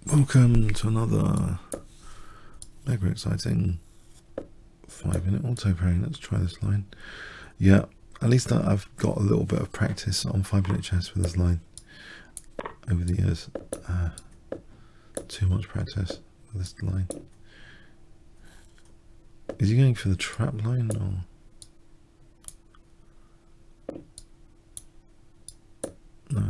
Welcome to another mega exciting 5-minute auto pairing. Let's try this line. Yeah, at least I've got a little bit of practice on 5-minute chess with this line over the years. Too much practice with this line. Is he going for the trap line or? No.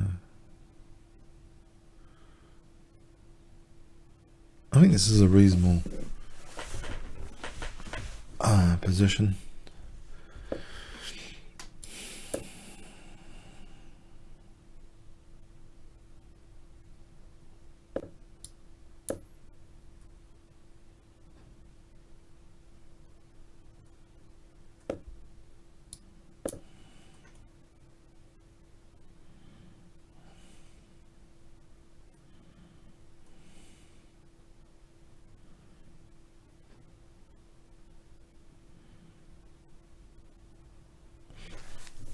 I think this is a reasonable position.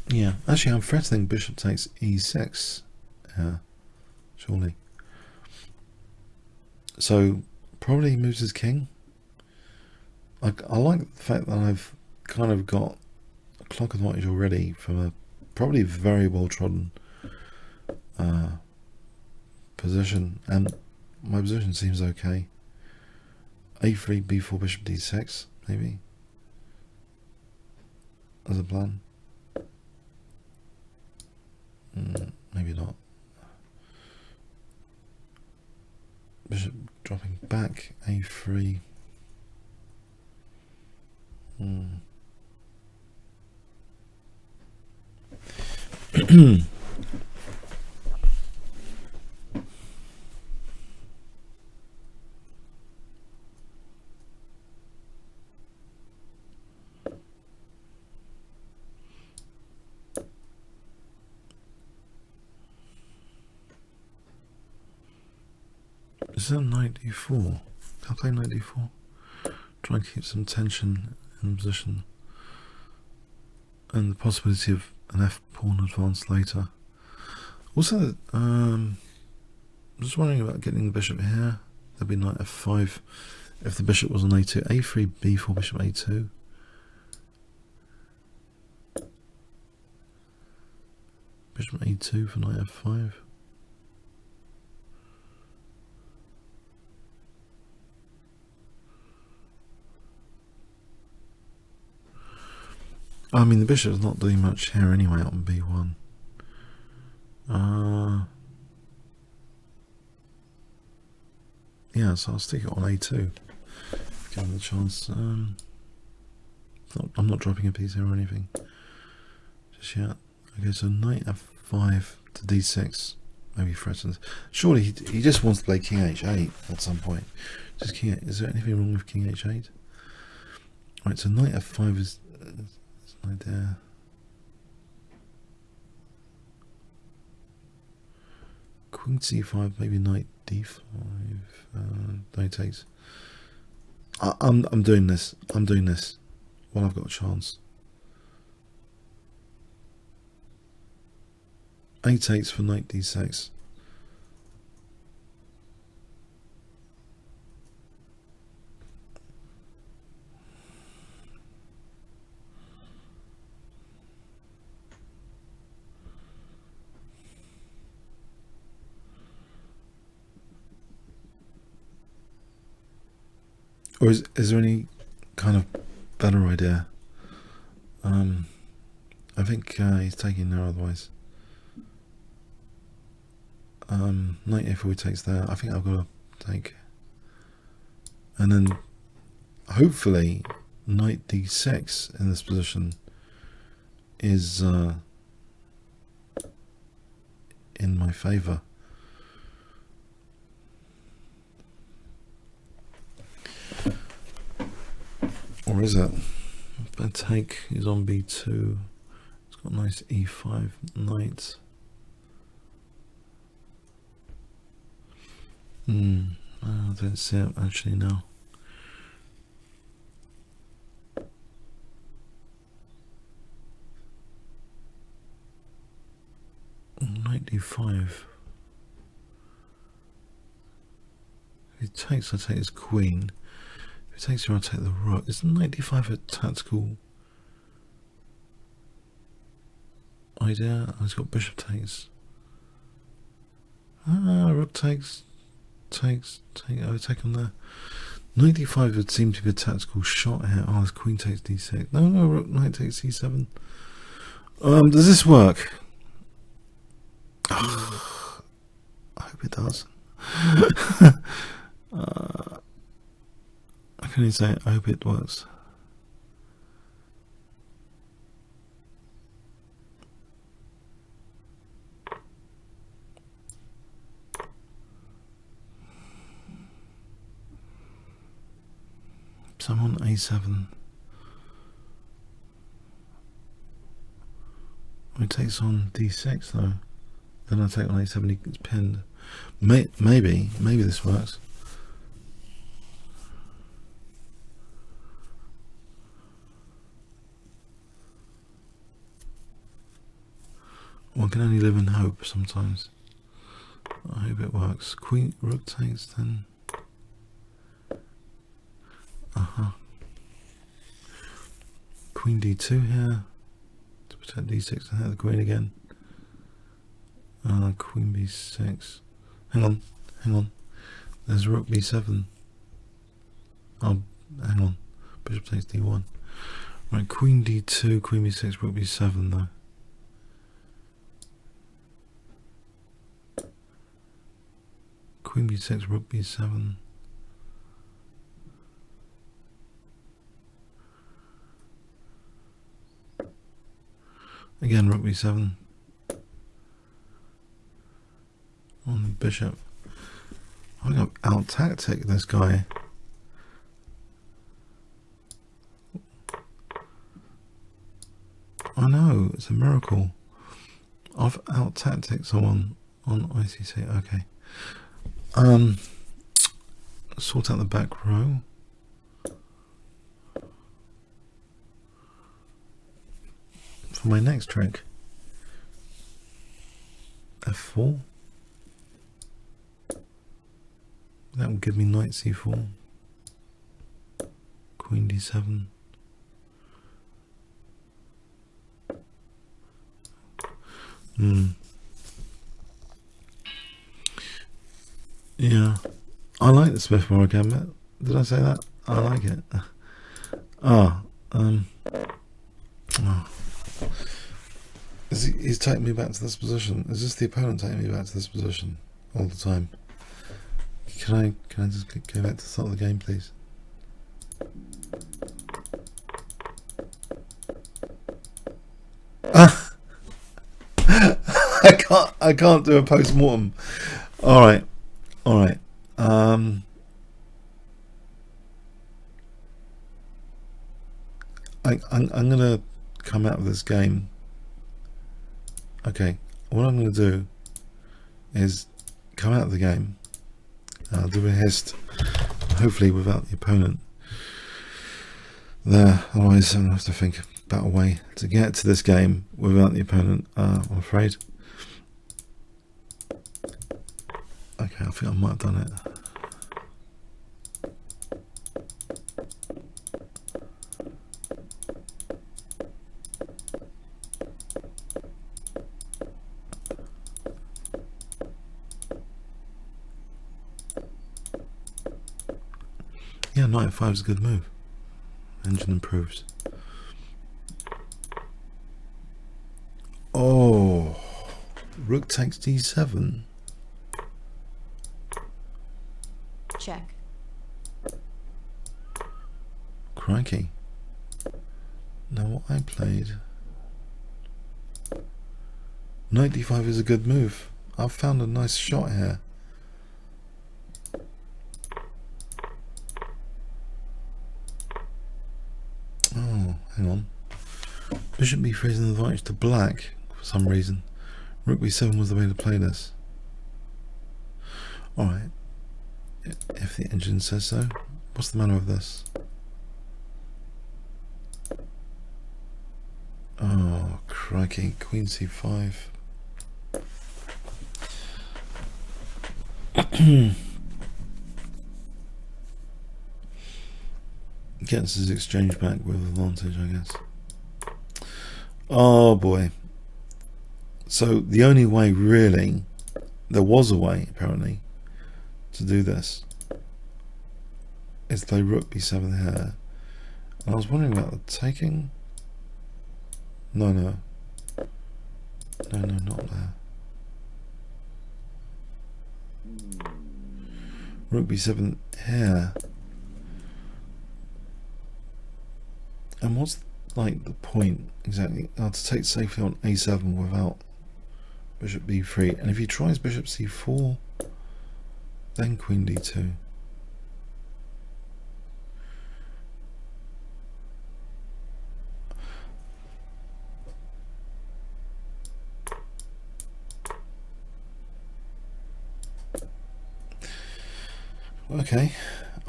Yeah, actually I'm threatening bishop takes e6 surely. So probably he moves his king. I like the fact that I've kind of got a clock advantage already from a probably very well trodden position, and my position seems okay. a3, b4, bishop d6 maybe as a plan. Maybe not. Bishop dropping back, a3. Is that knight d4? Can I play knight d4? Try and keep some tension in position. And the possibility of an f pawn advance later. Also, I'm just wondering about getting the bishop here. There'd be knight f5 if the bishop was on a2. a3, b4, bishop a2. Bishop a2 for knight f5. I mean, the bishop's not doing much here anyway on b1. Yeah, so I'll stick it on a2. Give him the chance. I'm not dropping a piece here or anything just yet. Okay, so knight f5 to d6 maybe threatens. Surely he just wants to play king h8 at some point. Just king. Is there anything wrong with king h8? Right, so knight f5 is an idea. Queen c5, maybe knight d5. No takes. I'm doing this. I'm doing this. Well, I've got a chance. A takes for knight d6. Or is there any kind of better idea? I think he's taking there otherwise. Knight f4 takes there. I think I've got to take. And then hopefully knight d6 in this position is in my favor. Or is it? If I take is on b2, it's got nice e5 knight. I don't see it actually now. Knight d5. he takes, I take his queen. If he takes here, I take the rook. Isn't 95 a tactical idea? Oh, he's got bishop takes. Ah, rook takes, take on there. 95 would seem to be a tactical shot here. Oh, his queen takes d6. No, rook knight takes c7. Does this work? Oh, I hope it does. I can only say I hope it works. So I'm on a7. He takes on d6 though. Then I take on a7, he gets pinned. Maybe this works. One can only live in hope sometimes. I hope it works. Queen, rook takes then. Queen d2 here to protect d6 and hit the queen again. Queen b6. Hang on. There's rook b7. Oh, hang on. Bishop takes d1. Right, queen d2, queen b6, rook b7 though. Queen b6, rook b7. Again, rook b7. On the bishop. I'm going to out-tactic this guy. I know, it's a miracle. I've out-tacticked someone on ICC. Okay. Sort out the back row. For my next trick. f4. That will give me knight c4. Queen d7. Yeah, I like the Smith-Morra gambit. Did I say that? I like it. He's taking me back to this position. Is this the opponent taking me back to this position all the time? Can I just go back to the start of the game, please? I can't do a post-mortem. All right. I'm gonna come out of this game. Okay, what I'm gonna do is come out of the game. I'll do a hist, hopefully without the opponent there. Otherwise, I'm gonna have to think about a way to get to this game without the opponent. I'm afraid. Okay, I think I might have done it. Yeah, knight f5 is a good move. Engine improves. Oh, rook takes d7. Check. Crikey. Now what I played. Knight d5 is a good move. I've found a nice shot here. Oh, hang on. Bishop b3 is an advantage to black for some reason. Rook b7 was the way to play this. Alright. If the engine says so. What's the manner of this? Oh, crikey. Queen c5. Gets his exchange back with advantage, I guess. Oh boy. So the only way really, there was a way apparently to do this, is to play rook b7 here. And I was wondering about the taking. No, not there. Rook b7 here. And what's like the point exactly? To take safely on a7 without bishop b3. And if he tries bishop c4, then queen d2.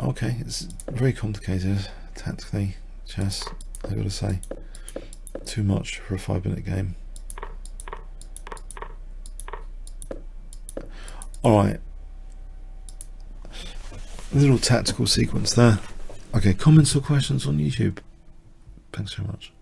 Okay, it's very complicated tactically, chess, I gotta say. Too much for a 5-minute game. Alright. Little tactical sequence there. Okay, comments or questions on YouTube? Thanks so much.